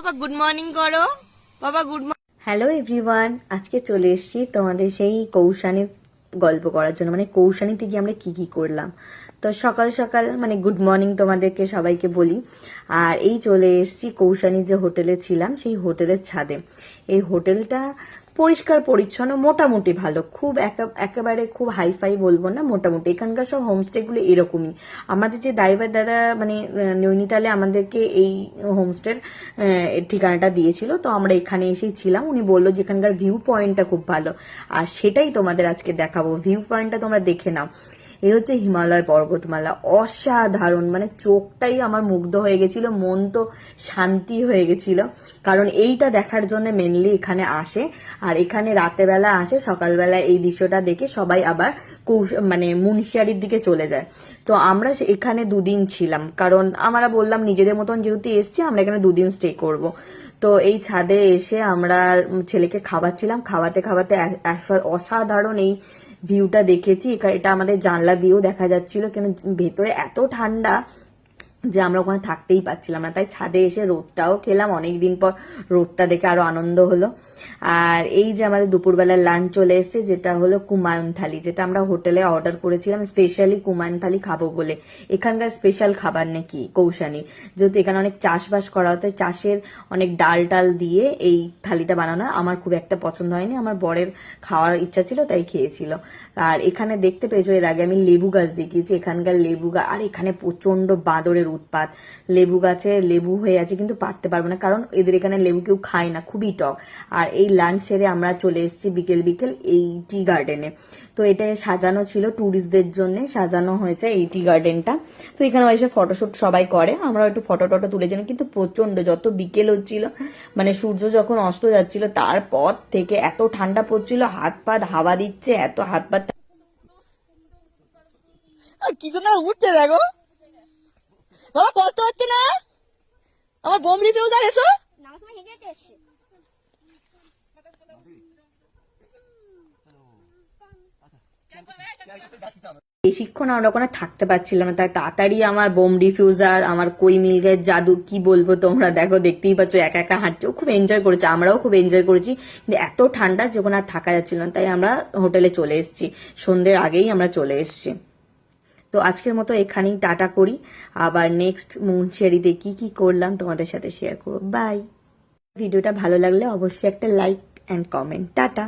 বাবা good morning করো। বাবা গুড মর্নিং। হ্যালো এভরিওয়ান, আজকে চলে এসেছি তোমাদের সেই কৌশানীর গল্প করার জন্য, মানে কৌশানীতে গিয়ে আমরা কি কি করলাম। তো সকাল সকাল মানে গুড মর্নিং তোমাদেরকে সবাইকে বলি। আর এই চলে এসেছি কৌশানীর যে হোটেলে ছিলাম সেই হোটেলের ছাদে। এই হোটেলটা পরিষ্কার পরিচ্ছন্ন, মোটামুটি ভালো, খুব একেবারে খুব হাইফাই বলবো না, মোটামুটি। এখানকার সব হোমস্টেগুলো এরকমই। আমাদের যে ড্রাইভার দাদা মানে নৈনিতালে আমাদেরকে এই হোমস্টের ঠিকানাটা দিয়েছিল, তো আমরা এখানে এসেই ছিলাম। উনি বললো যে এখানকার ভিউ পয়েন্টটা খুব ভালো, আর সেটাই তোমাদের আজকে দেখাবো। ভিউ পয়েন্টটা তোমরা দেখে নাও। এই হচ্ছে হিমালয় পর্বতমালা, অসাধারণ, মানে চোখটাই আমার মুগ্ধ হয়ে গেছিল, মন তো শান্তি হয়ে গেছিল। কারণ এইটা দেখার জন্য মেনলি এখানে আসে, আর এখানে রাতেবেলা আসে, সকালবেলা এই দৃশ্যটা দেখে সবাই আবার মানে মুন্সিয়ারির দিকে চলে যায়। তো আমরা এখানে দুদিন ছিলাম, কারণ আমরা বললাম নিজেদের মতন যেহেতু এসছি আমরা এখানে দুদিন স্টে করব। তো এই ছাদে এসে আমরা ছেলেকে খাওয়াচ্ছিলাম, খাওয়াতে খাওয়াতে অসাধারণ এই ভিউটা দেখেছি। এটা আমাদের জানলা দিয়েও দেখা যাচ্ছিল, কিন্তু ভেতরে এত ঠান্ডা যে আমরা ওখানে থাকতেই পারছিলাম না। তাই ছাদে এসে রোদটাও খেলাম, অনেকদিন পর রোদটা দেখে আরো আনন্দ হলো। আর এই যে আমাদের দুপুরবেলার লাঞ্চ চলে এসেছে, যেটা হলো কুমায়ুন থালি, যেটা আমরা হোটেলে অর্ডার করেছিলাম স্পেশালি কুমায়ুন থালি খাবো বলে। এখানকার স্পেশাল খাবার নাকি কৌশানী, যেহেতু এখানে অনেক চাষবাস করা হতো, চাষের অনেক ডাল টাল দিয়ে এই থালিটা বানানো। আমার খুব একটা পছন্দ হয়নি, আমার বরের খাওয়ার ইচ্ছা ছিল তাই খেয়েছিল। আর এখানে দেখতে পেয়েছো এর আগে আমি লেবু গাছ দেখিয়েছি, এখানকার লেবু গাছ। আর এখানে প্রচন্ড বাঁদরের উৎপাত, লেবু গাছে লেবু হয়ে আছে কিন্তু পারতে পারবো না, কারণ এদের এখানে লেবু কেউ খায় না, খুবই টক। আর এই লাঞ্চ সেরে আমরা চলে এসেছি বিকেল বিকেল এই টি গার্ডেনে। তো এটা সাজানো ছিল ট্যুরিস্টদের জন্য, সাজানো হয়েছে এই টি গার্ডেনটা। তো এখানে এসে ফটোশুট সবাই করে, আমরা একটু ফটো টটো তুলেছিলাম। কিন্তু প্রচন্ড যত বিকেল হচ্ছিল, মানে সূর্য যখন অস্ত যাচ্ছিল, তারপর থেকে এত ঠান্ডা পড়ছিল, হাত পাত হাওয়া দিচ্ছে, এত হাত পাত কি সুন্দর উঠছে দেখো বাবা, কষ্ট হচ্ছে না? আমার বোম রিফিউজার এসো। বেশিক্ষণ আমরা ওখানে থাকতে পারছিলাম না, তাই তাড়াতাড়ি আমার বোম ডিফিউজার, আমার কই মিলগের জাদু, কি বলবো তোমরা দেখো, দেখতেই পাচ্ছ একা একা হাঁটছে। ও খুব এনজয় করেছে, আমরাও খুব এনজয় করেছি। কিন্তু এত ঠান্ডা যে ওখানে আর থাকা যাচ্ছিল না, তাই আমরা হোটেলে চলে এসেছি, সন্ধ্যের আগেই আমরা চলে এসেছি। তো আজকের মতো এখানেই টাটা করি, আবার নেক্সট মুন্সিয়ারিতে কি কি করলাম তোমাদের সাথে শেয়ার করবো। বাই। ভিডিওটা ভালো লাগলে অবশ্যই একটা লাইক অ্যান্ড কমেন্ট। টাটা।